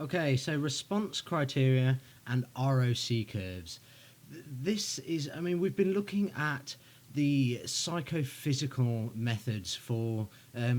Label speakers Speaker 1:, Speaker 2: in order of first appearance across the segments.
Speaker 1: Okay, so response criteria and ROC curves. This is, I mean, we've been looking at the psychophysical methods for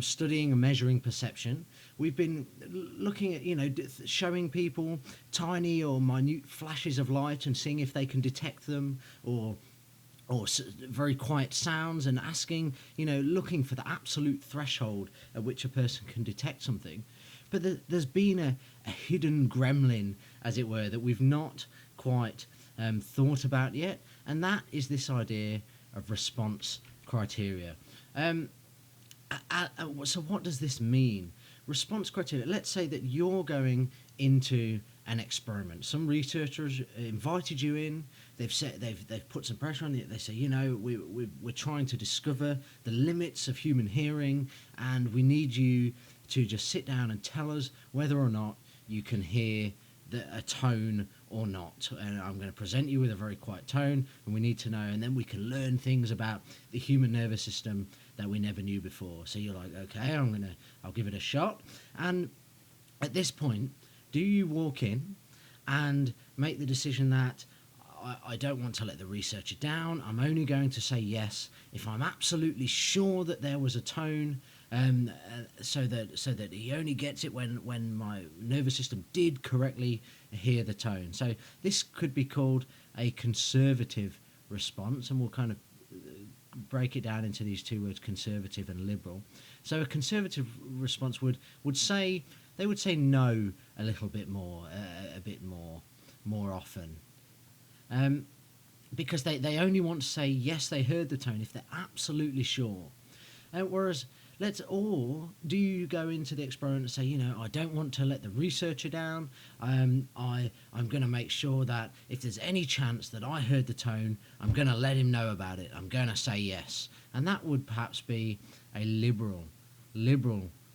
Speaker 1: studying and measuring perception. We've been looking at, showing people tiny or minute flashes of light and seeing if they can detect them, or very quiet sounds, and asking, looking for the absolute threshold at which a person can detect something. But there's been a hidden gremlin, as it were, that we've not quite thought about yet, and that is this idea of response criteria. So what does this mean? Response criteria. Let's say that you're going into an experiment. Some researchers invited you in. They've put some pressure on you. They say, we're trying to discover the limits of human hearing, and we need you to just sit down and tell us whether or not you can hear a tone or not. And I'm going to present you with a very quiet tone, and we need to know, and then we can learn things about the human nervous system that we never knew before. So you're like, okay, I'll give it a shot. And at this point, do you walk in and make the decision that I don't want to let the researcher down, I'm only going to say yes if I'm absolutely sure that there was a tone, so that he only gets it when my nervous system did correctly hear the tone. So this could be called a conservative response, and we'll kind of break it down into these two words, conservative and liberal. So a conservative response would say no a little bit more, a bit more often. Because they only want to say yes, they heard the tone if they're absolutely sure. Whereas, do you go into the experiment and say, I don't want to let the researcher down. I'm going to make sure that if there's any chance that I heard the tone, I'm going to let him know about it. I'm going to say yes, and that would perhaps be a liberal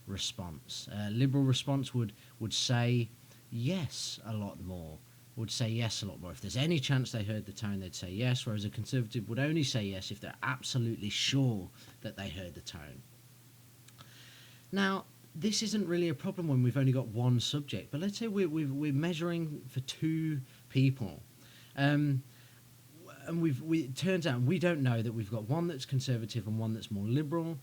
Speaker 1: response. Liberal response would say yes a lot more. If there's any chance they heard the tone, they'd say yes, whereas a conservative would only say yes if they're absolutely sure that they heard the tone. Now, this isn't really a problem when we've only got one subject, but let's say we're measuring for two people, and it turns out we don't know that we've got one that's conservative and one that's more liberal.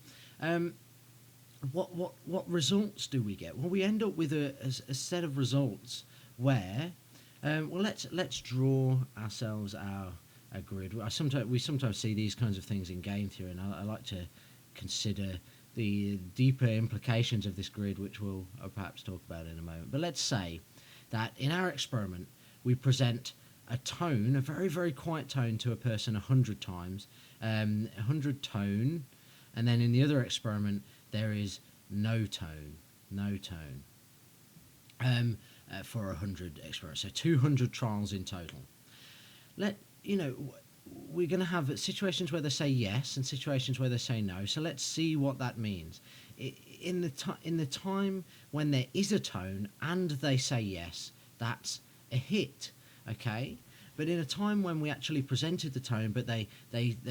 Speaker 1: What results do we get? Well, we end up with a set of results where let's draw ourselves a grid. We sometimes see these kinds of things in game theory, and I like to consider the deeper implications of this grid, which we'll perhaps talk about in a moment. But let's say that in our experiment we present a tone, a very, very quiet tone, to a person 100 times, 100 tone, and then in the other experiment there is no tone. For 100 experiments, so 200 trials in total. We're going to have situations where they say yes and situations where they say no. So let's see what that means. In the time when there is a tone and they say yes, that's a hit, okay? But in a time when we actually presented the tone, but they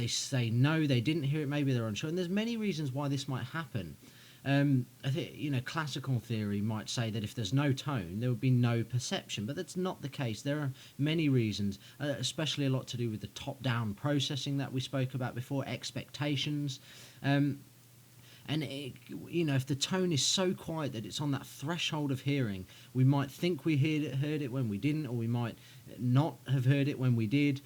Speaker 1: say no, they didn't hear it, maybe they're unsure, and there's many reasons why this might happen. I think, classical theory might say that if there's no tone, there would be no perception, but that's not the case. There are many reasons, especially a lot to do with the top-down processing that we spoke about before, expectations. And if the tone is so quiet that it's on that threshold of hearing, we might think we heard it when we didn't, or we might not have heard it when we did.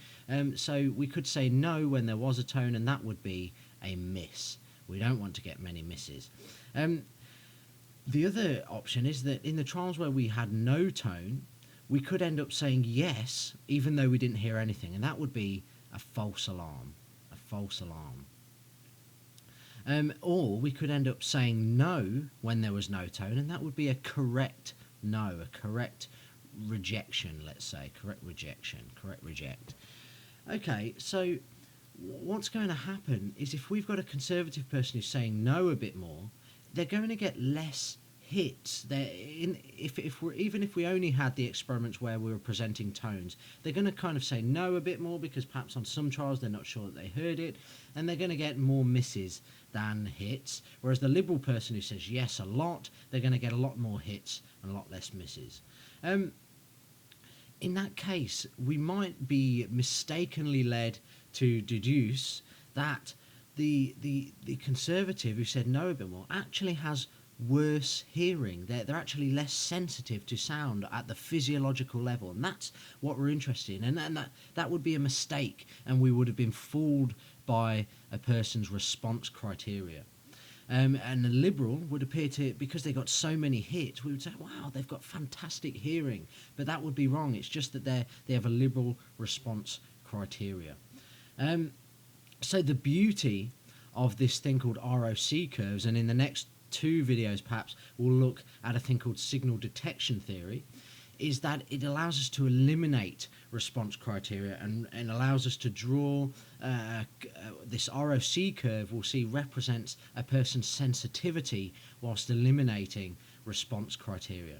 Speaker 1: So we could say no when there was a tone, and that would be a miss. We don't want to get many misses. The other option is that in the trials where we had no tone, we could end up saying yes even though we didn't hear anything, and that would be a false alarm. Or we could end up saying no when there was no tone, and that would be a correct no, a correct rejection, let's say. Correct reject. Okay, so what's going to happen is if we've got a conservative person who's saying no a bit more, they're going to get less hits. Even if we only had the experiments where we were presenting tones, they're going to kind of say no a bit more because perhaps on some trials they're not sure that they heard it, and they're going to get more misses than hits. Whereas the liberal person who says yes a lot, they're going to get a lot more hits and a lot less misses. In that case, we might be mistakenly led to deduce that the conservative who said no a bit more actually has worse hearing. They're actually less sensitive to sound at the physiological level, and that's what we're interested in. And that would be a mistake, and we would have been fooled by a person's response criteria. And the liberal would appear to, because they got so many hits, we would say, wow, they've got fantastic hearing. But that would be wrong. It's just that they have a liberal response criteria. So the beauty of this thing called ROC curves, and in the next 2 videos perhaps we'll look at a thing called signal detection theory, is that it allows us to eliminate response criteria and allows us to draw this ROC curve we'll see represents a person's sensitivity whilst eliminating response criteria.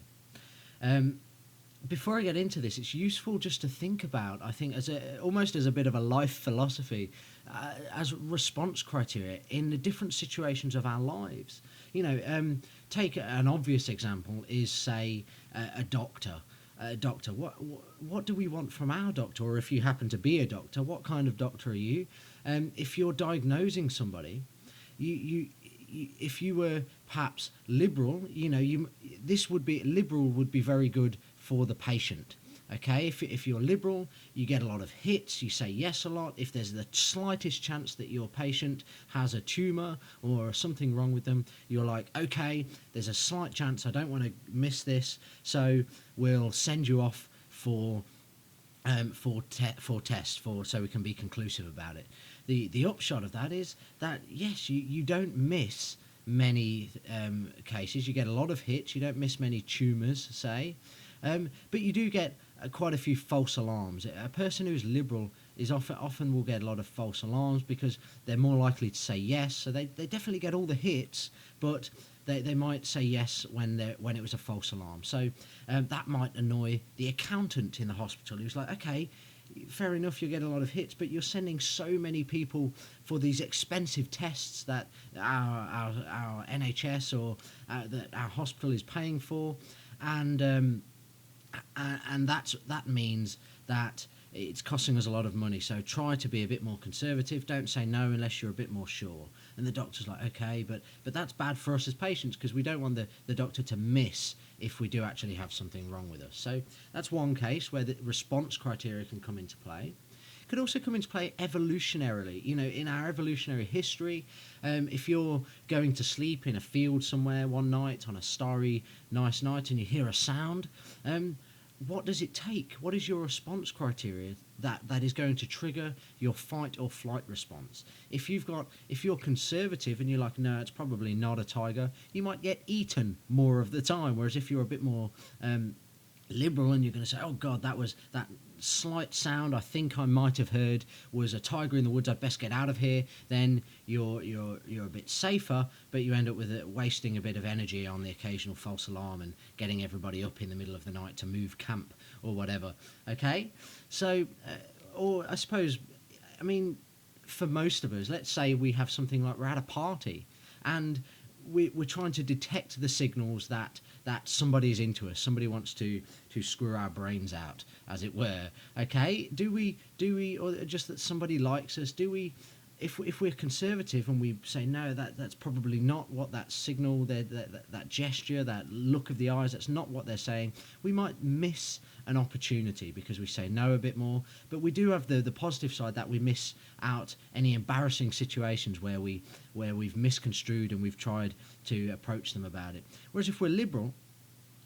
Speaker 1: Before I get into this, it's useful just to think about, I think, almost as a bit of a life philosophy, as response criteria in the different situations of our lives. Take an obvious example is, say, a doctor. Doctor, what do we want from our doctor? Or if you happen to be a doctor, what kind of doctor are you? If you're diagnosing somebody, if you were perhaps liberal, liberal would be very good for the patient. Okay, if you're liberal, you get a lot of hits, you say yes a lot. If there's the slightest chance that your patient has a tumour or something wrong with them, you're like, okay, there's a slight chance, I don't want to miss this, so we'll send you off for tests, so we can be conclusive about it. The upshot of that is that, yes, you don't miss many cases. You get a lot of hits, you don't miss many tumours, say, but you do get quite a few false alarms. A person who's liberal is often will get a lot of false alarms because they're more likely to say yes. So they definitely get all the hits, but they might say yes when it was a false alarm. So that might annoy the accountant in the hospital who's like, okay, fair enough, you get a lot of hits, but you're sending so many people for these expensive tests that our NHS or that our hospital is paying for, and that means that it's costing us a lot of money. So try to be a bit more conservative. Don't say no unless you're a bit more sure. And the doctor's like, okay, but that's bad for us as patients because we don't want the doctor to miss if we do actually have something wrong with us. So that's one case where the response criteria can come into play. Could also come into play evolutionarily. In our evolutionary history, if you're going to sleep in a field somewhere one night on a starry, nice night and you hear a sound, what does it take? What is your response criteria that is going to trigger your fight or flight response? If you're conservative and you're like, no, it's probably not a tiger, you might get eaten more of the time. Whereas if you're a bit more liberal and you're going to say, oh God, that slight sound I think I might have heard was a tiger in the woods, I'd best get out of here, then you're a bit safer, but you end up with wasting a bit of energy on the occasional false alarm and getting everybody up in the middle of the night to move camp or whatever. Okay, so or I suppose, for most of us, let's say we have something like we're at a party and we're trying to detect the signals that somebody is into us. Somebody wants to screw our brains out, as it were. Okay, do we, or just that somebody likes us? Do we, if we're conservative and we say no, that's probably not what that signal, that gesture, that look of the eyes, that's not what they're saying. We might miss an opportunity because we say no a bit more. But we do have the positive side that we miss out any embarrassing situations where we've misconstrued and we've tried to approach them about it. Whereas if we're liberal,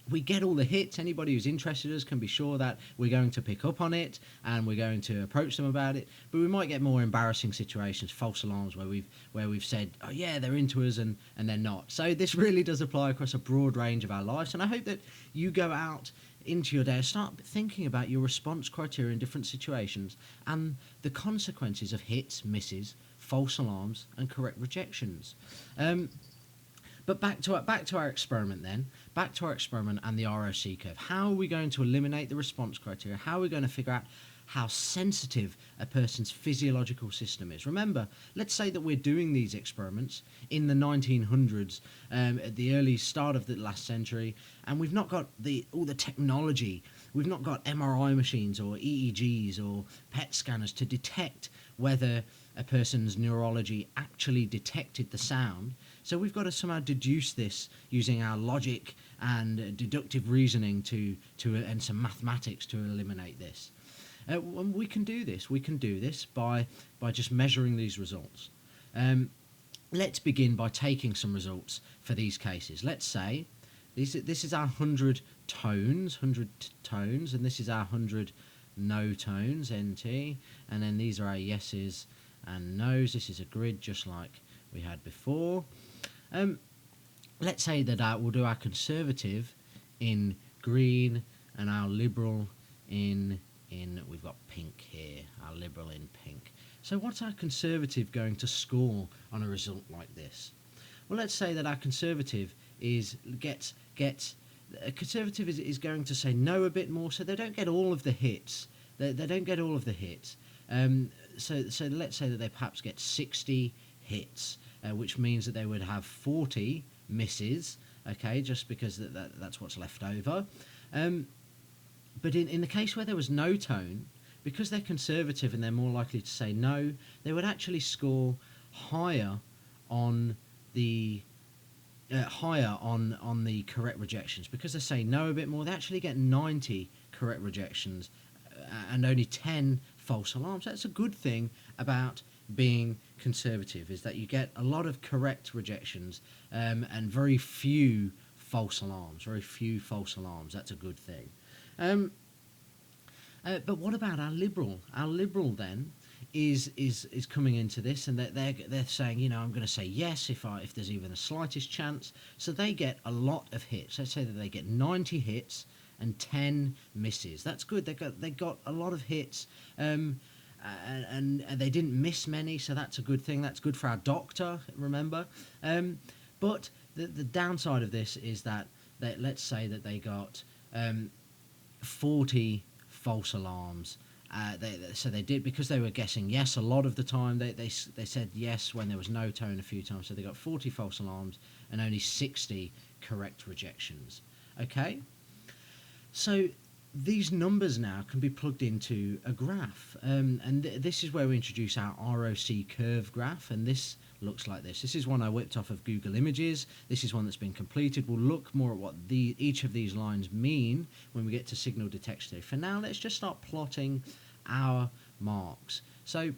Speaker 1: we get all the hits. Anybody who's interested in us can be sure that we're going to pick up on it and we're going to approach them about it. But we might get more embarrassing situations, false alarms, where we've said, oh yeah, they're into us and they're not. So this really does apply across a broad range of our lives. And I hope that you go out into your day, start thinking about your response criteria in different situations and the consequences of hits, misses, false alarms, and correct rejections. But back to our experiment then. Back to our experiment and the ROC curve. How are we going to eliminate the response criteria? How are we going to figure out how sensitive a person's physiological system is. Remember, let's say that we're doing these experiments in the 1900s, at the early start of the last century, and we've not got all the technology. We've not got MRI machines or EEGs or PET scanners to detect whether a person's neurology actually detected the sound. So we've got to somehow deduce this using our logic and deductive reasoning and some mathematics to eliminate this. We can do this. We can do this by just measuring these results. Let's begin by taking some results for these cases. Let's say this is our 100 tones, and this is our 100 no tones, NT, and then these are our yeses and no's. This is a grid just like we had before. Let's say that we'll do our conservative in green and our liberal in we've got pink here, our liberal in pink. So what's our conservative going to score on a result like this? Well, let's say that our conservative is going to say no a bit more, so they don't get all of the hits. They don't get all of the hits. So let's say that they perhaps get 60 hits, which means that they would have 40 misses, okay, just because that's what's left over. But in the case where there was no tone, because they're conservative and they're more likely to say no, they would actually score higher on the correct rejections. Because they say no a bit more, they actually get 90 correct rejections and only 10 false alarms. That's a good thing about being conservative, is that you get a lot of correct rejections and very few false alarms. That's a good thing. But what about our liberal? Our liberal then is coming into this, and they're saying, I'm going to say yes if there's even the slightest chance. So they get a lot of hits. Let's say that they get 90 hits and 10 misses. That's good. They got a lot of hits, and they didn't miss many. So that's a good thing. That's good for our doctor. Remember, but the downside of this is that let's say that they got 40 false alarms. So they did, because they were guessing yes a lot of the time. They said yes when there was no tone a few times. So they got 40 false alarms and only 60 correct rejections. Okay. So these numbers now can be plugged into a graph, and this is where we introduce our ROC curve graph, and this looks like this. This is one I whipped off of Google Images. This is one that's been completed. We'll look more at what each of these lines mean when we get to signal detection. For now, let's just start plotting our marks. So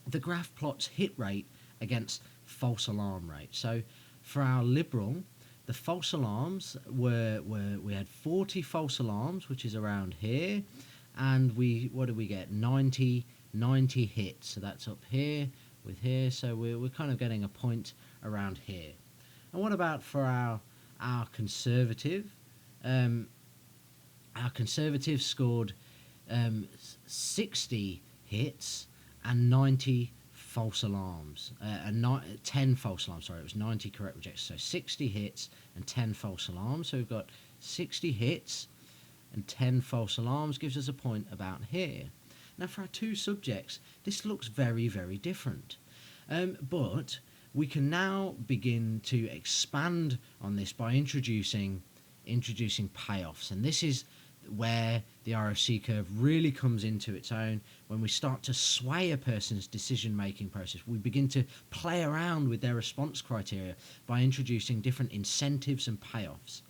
Speaker 1: the graph plots hit rate against false alarm rate. So for our liberal, the false alarms we had 40 false alarms, which is around here, and what did we get? 90 hits. So that's up here with here. So we're kind of getting a point around here. And what about for our conservative? Our conservative scored 60 hits and 90 false alarms, 10 false alarms, sorry, it was 90 correct rejections, so 60 hits and 10 false alarms. So we've got 60 hits and 10 false alarms, gives us a point about here. Now for our two subjects, this looks very, very different. But we can now begin to expand on this by introducing payoffs, and this is where the ROC curve really comes into its own. When we start to sway a person's decision-making process, we begin to play around with their response criteria by introducing different incentives and payoffs.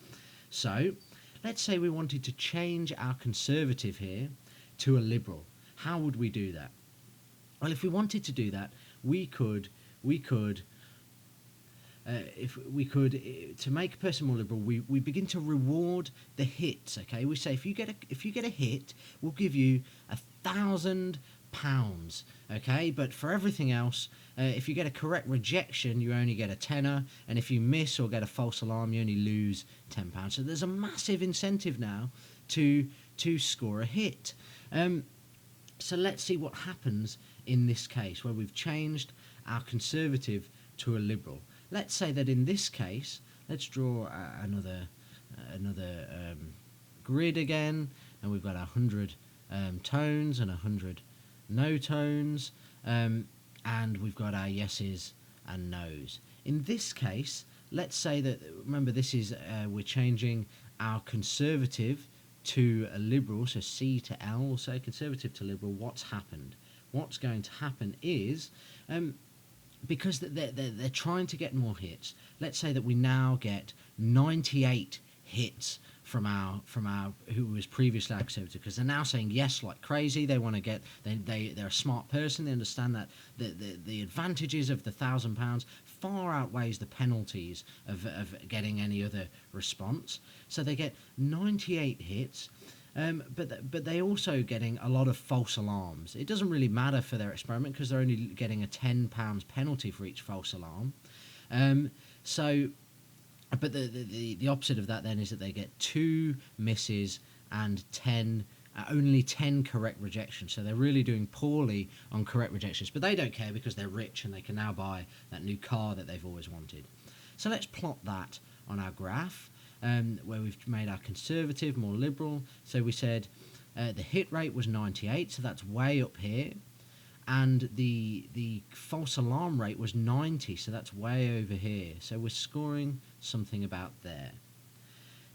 Speaker 1: So let's say we wanted to change our conservative here to a liberal. How would we do that? Well, if we wanted to do that, we could to make a person more liberal, we begin to reward the hits. Okay, we say if you get a hit, we'll give you £1,000. Okay, but for everything else, if you get a correct rejection, you only get a tenner, and if you miss or get a false alarm, you only lose £10. So there's a massive incentive now to score a hit. So let's see what happens in this case where we've changed our conservative to a liberal. Let's say that in this case, let's draw another grid again, and we've got 100 tones and 100 no tones, and we've got our yeses and nos. In this case, let's say that, remember, this is we're changing our conservative to a liberal, so C to L, we'll say conservative to liberal. What's happened? What's going to happen is, because they're trying to get more hits, let's say that we now get 98 hits from our who was previously our conservative, because they're now saying yes like crazy. They want to get, they're a smart person. They understand that the advantages of the £1,000 far outweighs the penalties of getting any other response. So they get 98 hits. But they also getting a lot of false alarms. It doesn't really matter for their experiment because they're only getting a £10 penalty for each false alarm. But the opposite of that then is that they get 2 misses and only 10 correct rejections. So they're really doing poorly on correct rejections. But they don't care because they're rich and they can now buy that new car that they've always wanted. So let's plot that on our graph, where we've made our conservative more liberal. So we said the hit rate was 98, so that's way up here. And the false alarm rate was 90, so that's way over here. So we're scoring something about there.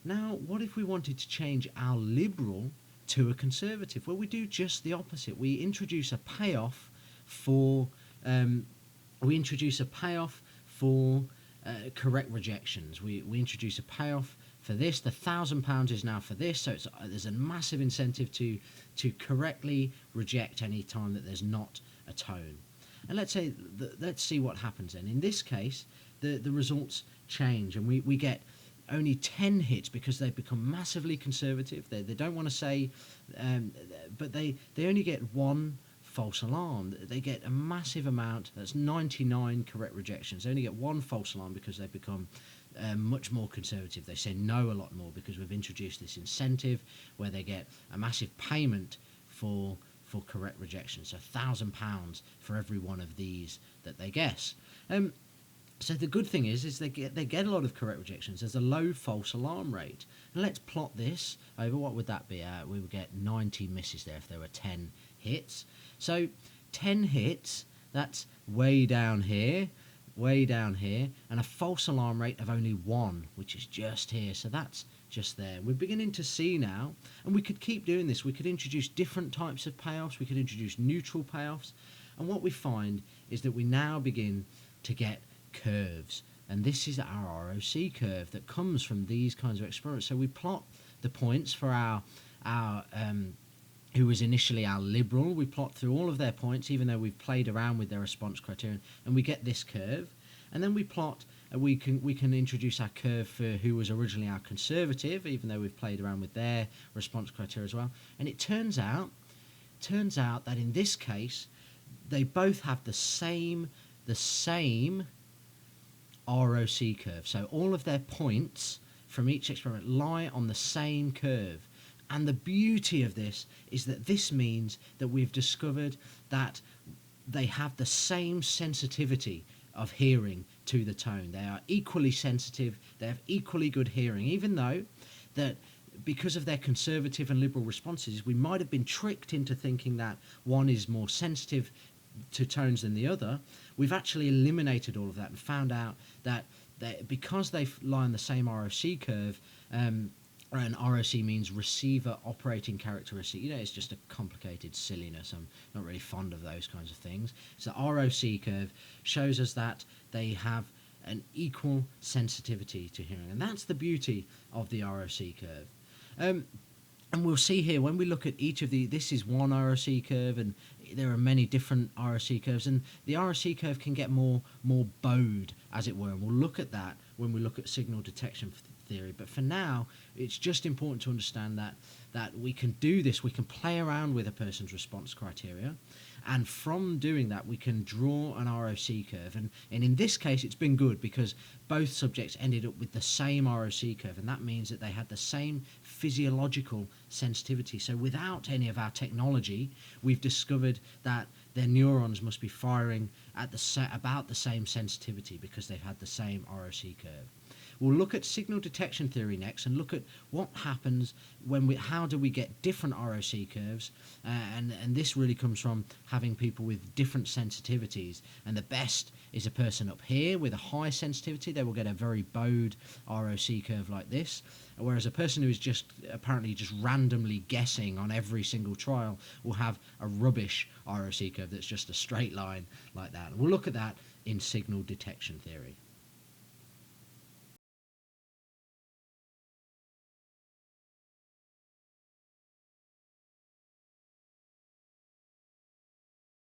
Speaker 1: Now, what if we wanted to change our liberal to a conservative? Well, we do just the opposite. We introduce a payoff for correct rejections. We introduce a payoff for this. The £1,000 is now for this, so there's a massive incentive to correctly reject any time that there's not a tone. And let's see what happens then. In this case, the results change, and we get only 10 hits because they've become massively conservative. They don't want to say, but they only get 1 false alarm. They get a massive amount. That's 99 correct rejections. They only get 1 false alarm because they've become much more conservative. They say no a lot more because we've introduced this incentive where they get a massive payment for correct rejections. So £1,000 for every one of these that they guess. So the good thing is they get a lot of correct rejections. There's a low false alarm rate. And let's plot this over. What would that be? We would get 90 misses there if there were 10 hits. So 10 hits, that's way down here, and a false alarm rate of only 1, which is just here. So that's just there. We're beginning to see now, and we could keep doing this. We could introduce different types of payoffs. We could introduce neutral payoffs. And what we find is that we now begin to get curves. And this is our ROC curve that comes from these kinds of experiments. So we plot the points for our who was initially our liberal. We plot through all of their points, even though we've played around with their response criterion, and we get this curve. And then we plot, we can introduce our curve for who was originally our conservative, even though we've played around with their response criteria as well. And it turns out that in this case, they both have the same ROC curve. So all of their points from each experiment lie on the same curve. And the beauty of this is that this means that we've discovered that they have the same sensitivity of hearing to the tone. They are equally sensitive, they have equally good hearing, even though that because of their conservative and liberal responses, we might have been tricked into thinking that one is more sensitive to tones than the other. We've actually eliminated all of that and found out that because they lie on the same ROC curve, and ROC means receiver operating characteristic. You know, it's just a complicated silliness. I'm not really fond of those kinds of things. So the ROC curve shows us that they have an equal sensitivity to hearing. And that's the beauty of the ROC curve. And we'll see here, when we look at each of this is one ROC curve, and there are many different ROC curves, and the ROC curve can get more bowed, as it were. And we'll look at that when we look at signal detection theory. But for now, it's just important to understand that we can do this. We can play around with a person's response criteria, and from doing that, we can draw an ROC curve. And in this case, it's been good because both subjects ended up with the same ROC curve, and that means that they had the same physiological sensitivity. So without any of our technology, we've discovered that their neurons must be firing at about the same sensitivity because they've had the same ROC curve. We'll look at signal detection theory next, and look at what happens how do we get different ROC curves, and this really comes from having people with different sensitivities. And the best is a person up here with a high sensitivity. They will get a very bowed ROC curve like this, whereas a person who is just apparently just randomly guessing on every single trial will have a rubbish ROC curve that's just a straight line like that. And we'll look at that in signal detection theory.